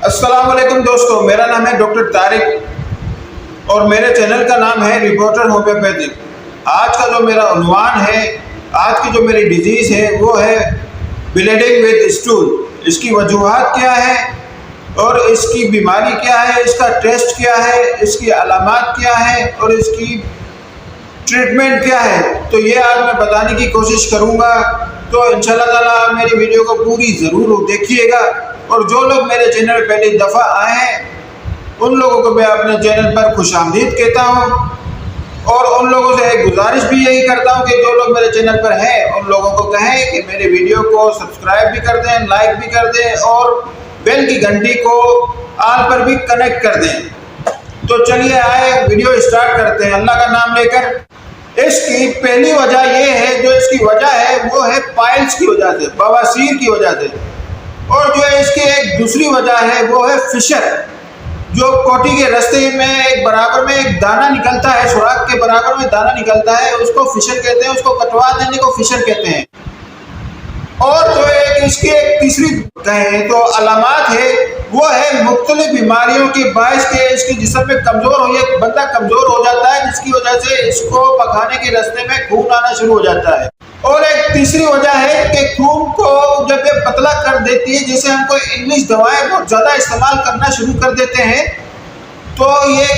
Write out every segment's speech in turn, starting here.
السلام علیکم دوستو، میرا نام ہے ڈاکٹر طارق اور میرے چینل کا نام ہے رپورٹر ہومیوپیتھک۔ آج کا جو میرا عنوان ہے، آج کی جو میری ڈیزیز ہے وہ ہے بلیڈنگ وتھ اسٹول۔ اس کی وجوہات کیا ہے اور اس کی بیماری کیا ہے، اس کا ٹیسٹ کیا ہے، اس کی علامات کیا ہے اور اس کی ٹریٹمنٹ کیا ہے، تو یہ آج میں بتانے کی کوشش کروں گا۔ تو انشاءاللہ تعالیٰ میری ویڈیو کو پوری ضرور دیکھیے گا، اور جو لوگ میرے چینل پہلی دفعہ آئے ہیں ان لوگوں کو میں اپنے چینل پر خوش آمدید کہتا ہوں، اور ان لوگوں سے ایک گزارش بھی یہی کرتا ہوں کہ جو لوگ میرے چینل پر ہیں ان لوگوں کو کہیں کہ میری ویڈیو کو سبسکرائب بھی کر دیں، لائک بھی کر دیں اور بیل کی گھنٹی کو آل پر بھی کنیکٹ کر دیں۔ تو چلیے آئے ویڈیو اسٹارٹ کرتے ہیں اللہ کا نام لے کر۔ اس کی پہلی وجہ یہ ہے، جو اس کی وجہ ہے وہ ہے پائلز کی وجہ سے، بواسیر کی وجہ سے، اور جو اس کی ایک دوسری وجہ ہے وہ ہے فشر، جو پوٹی کے رستے میں ایک برابر میں ایک دانہ نکلتا ہے، سوراخ کے برابر میں دانہ نکلتا ہے، اس کو فشر کہتے ہیں، اس کو کٹوا دینے کو فشر کہتے ہیں۔ اور جو ایک اس کی ایک تیسری کہیں تو علامات ہے وہ ہے مختلف بیماریوں کے باعث کے اس کے جسم میں کمزور ہو، یہ بندہ کمزور ہو جاتا ہے، جس کی وجہ سے اس کو پکانے کے راستے میں خون آنا شروع ہو جاتا ہے۔ اور ایک تیسری وجہ ہے کہ خون کو جب یہ پتلا کر دیتی ہے، جیسے ہم کو انگلش دوائیں بہت زیادہ استعمال کرنا شروع کر دیتے ہیں، تو یہ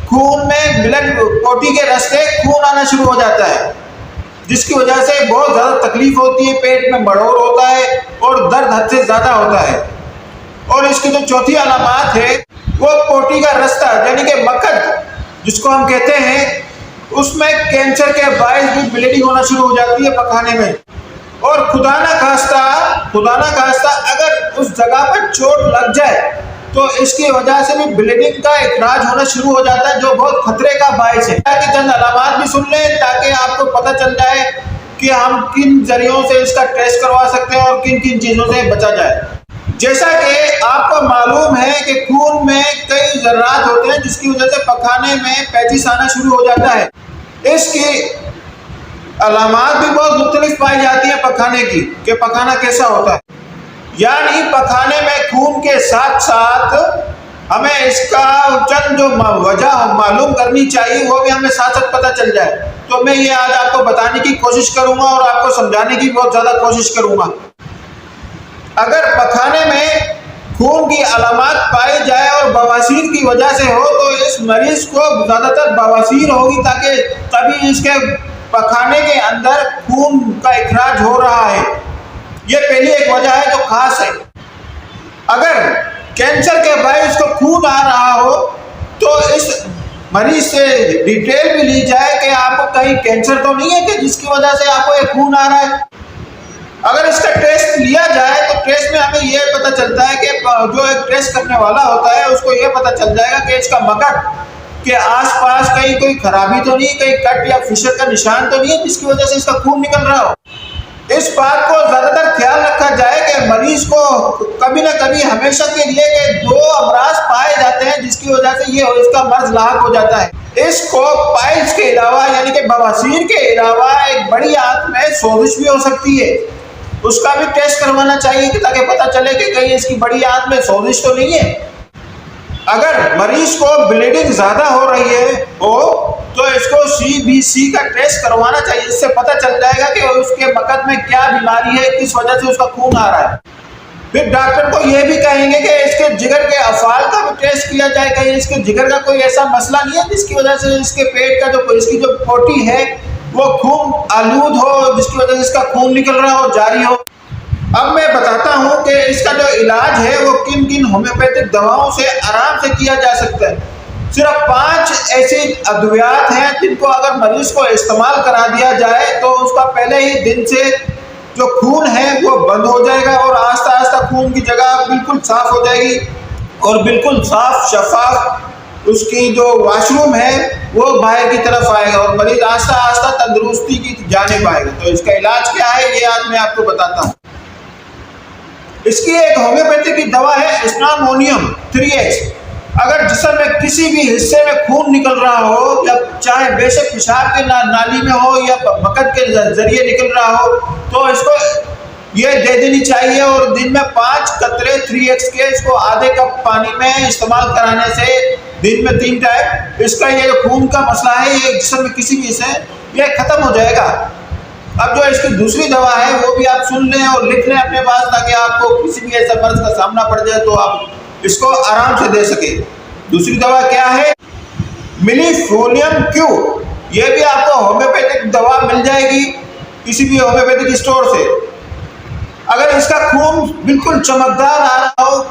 خون میں بلڈ پوٹی کے راستے خون آنا شروع ہو جاتا ہے، جس کی وجہ سے بہت زیادہ تکلیف ہوتی ہے، پیٹ میں مڑوڑ ہوتا ہے اور درد حد سے زیادہ ہوتا ہے۔ اور اس کی جو چوتھی علامات ہے وہ پوٹی کا رستہ یعنی کہ مکد جس کو ہم کہتے ہیں، اس میں کینسر کے باعث بھی بلیڈنگ ہونا شروع ہو جاتی ہے پکانے میں۔ اور خدا نہ خواستہ اگر اس جگہ پر چوٹ لگ جائے تو اس کی وجہ سے بھی بلیڈنگ کا اخراج ہونا شروع ہو جاتا ہے، جو بہت خطرے کا باعث ہے۔ تاکہ چند علامات بھی سن لیں تاکہ آپ کو پتہ چل جائے کہ ہم کن ذریعوں سے اس کا ٹیسٹ کروا سکتے ہیں اور کن کن چیزوں سے بچا جائے۔ جیسا کہ آپ کو معلوم ہے کہ خون میں کئی ذرات ہوتے ہیں جس کی وجہ سے پکانے میں پیچس آنا شروع ہو جاتا ہے۔ اس کی علامات بھی بہت مختلف پائی جاتی ہیں پکانے کی، کہ پکانا کیسا ہوتا ہے، یعنی پکانے میں خون کے ساتھ ساتھ ہمیں اس کا چند جو وجہ معلوم کرنی چاہیے وہ بھی ہمیں ساتھ ساتھ پتہ چل جائے۔ تو میں یہ آج آپ کو بتانے کی کوشش کروں گا اور آپ کو سمجھانے کی بہت زیادہ کوشش کروں گا۔ اگر پکانے میں خون کی علامات پائی جائے اور بواسیر کی وجہ سے ہو تو اس مریض کو زیادہ تر بواسیر ہوگی، تاکہ تبھی اس کے پکانے کے اندر خون کا اخراج ہو رہا ہے۔ یہ پہلی ایک وجہ ہے جو خاص ہے۔ اگر کینسر کے باعث کو خون آ رہا ہو تو اس مریض سے ڈیٹیل بھی لی جائے کہ آپ کو کہیں کینسر تو نہیں ہے کہ جس کی وجہ سے آپ کو یہ خون آ رہا ہے۔ اگر اس کا ٹیسٹ لیا جائے تو ٹیسٹ میں ہمیں یہ پتہ چلتا ہے کہ جو ایک ٹیسٹ کرنے والا ہوتا ہے اس کو یہ پتہ چل جائے گا کہ اس کا مکد کے آس پاس کہیں کوئی خرابی تو نہیں، کہیں کٹ یا فشر کا نشان تو نہیں ہے جس کی وجہ سے اس کا خون نکل رہا ہو۔ اس بات کو زیادہ تر خیال رکھا جائے کہ مریض کو کبھی نہ کبھی ہمیشہ کے لیے کہ دو امراض پائے جاتے ہیں جس کی وجہ سے یہ اس کا مرض لاحق ہو جاتا ہے۔ اس کو پائلز کے علاوہ یعنی کہ بواسیر کے علاوہ ایک بڑی آنت میں سوزش بھی ہو سکتی ہے، اس کا بھی ٹیسٹ کروانا چاہیے کہ تاکہ پتہ چلے کہ کہیں اس کی بڑی آنت میں سوزش تو نہیں ہے۔ اگر مریض کو بلیڈنگ زیادہ ہو رہی ہو تو اس کو CBC کا ٹیسٹ کروانا چاہیے، اس سے پتہ چل جائے گا کہ اس کے مکد میں کیا بیماری ہے، کس وجہ سے اس کا خون آ رہا ہے۔ پھر ڈاکٹر کو یہ بھی کہیں گے کہ اس کے جگر کے افعال کا بھی ٹیسٹ کیا جائے، کہیں اس کے جگر کا کوئی ایسا مسئلہ نہیں ہے جس کی وجہ سے اس کے پیٹ کا اس کی جو پوٹی ہے وہ خون آلود ہو، جس کی وجہ سے اس کا خون نکل رہا ہو، جاری ہو۔ اب میں بتاتا ہوں کہ اس کا جو علاج ہے وہ کن کن ہومیوپیتھک دواؤں سے آرام سے کیا جا سکتا ہے۔ صرف 5 ایسی ادویات ہیں جن کو اگر مریض کو استعمال کرا دیا جائے تو اس کا پہلے ہی دن سے جو خون ہے وہ بند ہو جائے گا اور آہستہ آہستہ خون کی جگہ بالکل صاف ہو جائے گی اور بالکل صاف شفاف اس کی جو واش روم ہے وہ باہر کی طرف آئے گا اور مریض آہستہ آہستہ تندرستی کی جانب آئے گا۔ تو اس کا علاج کیا ہے یہ آج میں آپ کو بتاتا ہوں۔ اس کی ایک ہومیوپیتھی کی دوا ہے اسنامونیم 3X۔ اگر جسم میں کسی بھی حصے میں خون نکل رہا ہو، یا چاہے بے شک پیشاب کے نالی میں ہو یا مکد کے ذریعے نکل رہا ہو، تو اس کو یہ دے دینی چاہیے، اور دن میں 5 قطرے 3x کے اس کو آدھے کپ پانی میں استعمال کرانے سے دن میں 3 ٹائم اس کا یہ جو خون کا مسئلہ ہے یہ جسم میں کسی بھی سے یہ ختم ہو جائے گا۔ اب جو اس کی دوسری دوا ہے وہ بھی آپ سن لیں اور لکھ لیں اپنے پاس، تاکہ آپ کو کسی بھی ایسے مرض کا سامنا پڑ جائے تو آپ اس کو آرام سے دے سکیں۔ دوسری دوا کیا ہے؟ ملی فولیم کیو۔ یہ بھی آپ کو ہومیوپیتھک دوا مل جائے گی کسی بھی ہومیوپیتھک اسٹور سے۔ اگر اس کا خون بالکل چمکدار آ رہا ہو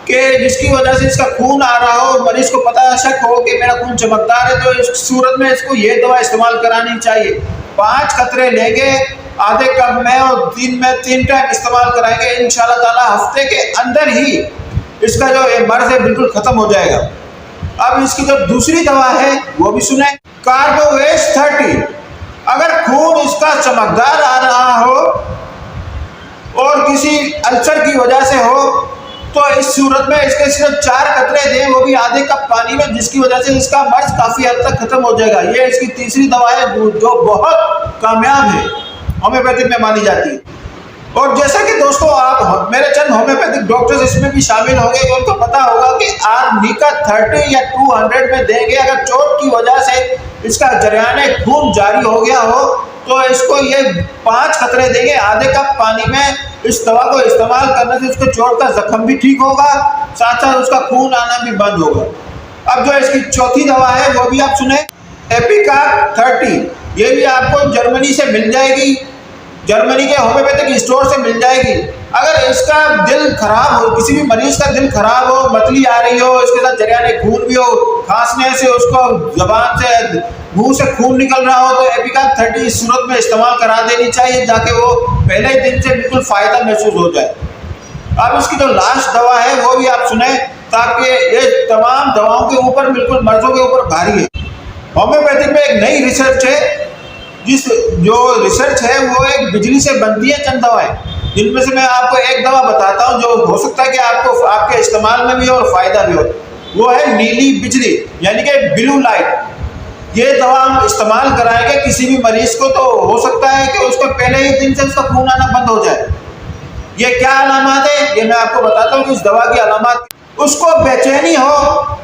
کہ جس کی وجہ سے اس کا خون آ رہا ہو، مریض کو پتہ شک ہو کہ میرا خون چمکدار ہے، تو اس صورت میں اس کو یہ دوا استعمال کرانی چاہیے۔ 5 قطرے لیں گے آدھے کپ میں اور دن میں 3 ٹائم استعمال کرائیں گے، انشاءاللہ تعالی ہفتے کے اندر ہی اس کا جو مرض ہے بالکل ختم ہو جائے گا۔ اب اس کی جو دوسری دوا ہے وہ بھی سنیں، کاربوویس 30۔ اگر خون اس کا چمکدار آ رہا ہو اور کسی السر کی وجہ سے ہو تو اس صورت میں اس کے صرف 4 قطرے دیں، وہ بھی آدھے کپ پانی میں، جس کی وجہ سے اس کا مرض کافی حد تک ختم ہو جائے گا۔ یہ اس کی تیسری دوا ہے جو بہت کامیاب ہے، ہومیوپیتھک میں مانی جاتی ہے۔ اور جیسا کہ دوستو آپ میرے چند ہومیوپیتھک ڈاکٹرز اس میں بھی شامل ہوں گے، ان کو پتا ہوگا کہ آرنیکا 30 یا 200 میں دیں گے۔ اگر چوٹ کی وجہ سے اس کا جریان خون جاری ہو گیا ہو تو اس کو یہ 5 قطرے دیں گے آدھے کپ پانی میں۔ اس دوا کو استعمال کرنے سے اس کے چوٹ کا زخم بھی ٹھیک ہوگا، ساتھ ساتھ اس کا خون آنا بھی بند ہوگا۔ اب جو اس کی چوتھی دوا ہے وہ بھی آپ سنیں، ایپیکاک 30۔ یہ بھی آپ کو جرمنی سے مل جائے گی، جرمنی کے ہومیوپیتھک اسٹور سے مل جائے گی۔ اگر اس کا دل خراب ہو، کسی بھی مریض کا دل خراب ہو، متلی آ رہی ہو، اس کے ساتھ جریان خون بھی ہو، کھانسنے سے اس کو زبان سے منہ سے خون نکل رہا ہو، تو ایپیکاک 30 اس صورت میں استعمال کرا دینی چاہیے تاکہ وہ پہلے ہی دن سے بالکل فائدہ محسوس ہو جائے۔ اب اس کی جو لاسٹ دوا ہے وہ بھی آپ سنیں، تاکہ یہ تمام دواؤں کے اوپر بالکل مرضوں کے اوپر بھاری ہے۔ ہومیوپیتھک میں ایک نئی ریسرچ ہے، جو ریسرچ ہے وہ ایک بجلی سے بنتی ہے چند دوائیں، جن میں سے میں آپ کو ایک دوا بتاتا ہوں جو ہو سکتا ہے کہ آپ کو آپ کے استعمال میں بھی ہو اور فائدہ بھی ہو۔ وہ ہے نیلی بجلی، یعنی کہ بلو لائٹ۔ یہ دوا ہم استعمال کرائیں گے کسی بھی مریض کو تو ہو سکتا ہے کہ اس کو پہلے ہی دن سے اس کا خون آنا بند ہو جائے۔ یہ کیا علامات ہے یہ میں آپ کو بتاتا ہوں کہ اس دوا کی علامات۔ اس کو بے چینی ہو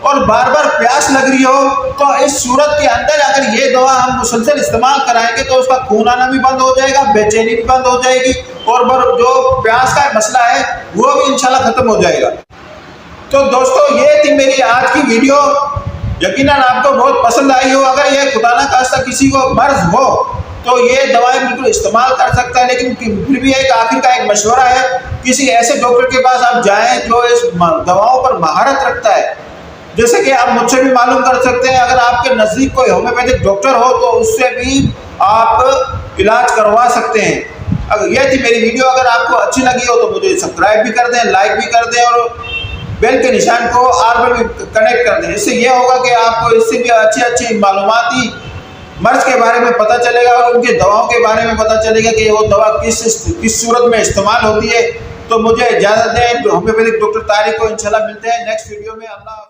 اور بار بار پیاس لگ رہی ہو تو اس صورت کے اندر اگر یہ دوا ہم مسلسل استعمال کرائیں گے تو اس کا خون آنا بھی بند ہو جائے گا، بے چینی بھی بند ہو جائے گی، اور جو پیاس کا مسئلہ ہے وہ بھی انشاءاللہ ختم ہو جائے گا۔ تو دوستو یہ تھی میری آج کی ویڈیو، یقیناً آپ کو بہت پسند آئی ہو۔ اگر یہ خدا نہ خواستہ کسی کو مرض ہو تو یہ دوائیں بالکل استعمال کر سکتا ہے، لیکن پھر بھی ایک آخر کا ایک مشورہ ہے، کسی ایسے ڈاکٹر کے پاس آپ جائیں جو اس دواؤں پر مہارت رکھتا ہے۔ جیسے کہ آپ مجھ سے بھی معلوم کر سکتے ہیں، اگر آپ کے نزدیک کوئی ہومیوپیتھک ڈاکٹر ہو تو اس سے بھی آپ علاج کروا سکتے ہیں۔ اگر یہ تھی میری ویڈیو، اگر آپ کو اچھی لگی ہو تو مجھے سبسکرائب بھی کر دیں، لائک بھی کر دیں، اور بیل کے نشان کو آل پر بھی کنیکٹ کر دیں۔ اس سے یہ ہوگا کہ آپ کو اس سے بھی اچھی معلوماتی مرض کے بارے میں پتہ چلے گا، اور ان کی دواؤں کے بارے میں پتہ چلے گا کہ وہ دوا کس صورت میں استعمال ہوتی ہے۔ تو مجھے اجازت دیں، ہومیوپیتھک ڈاکٹر طارق کو انشاءاللہ ملتے ہیں نیکسٹ ویڈیو میں۔ اللہ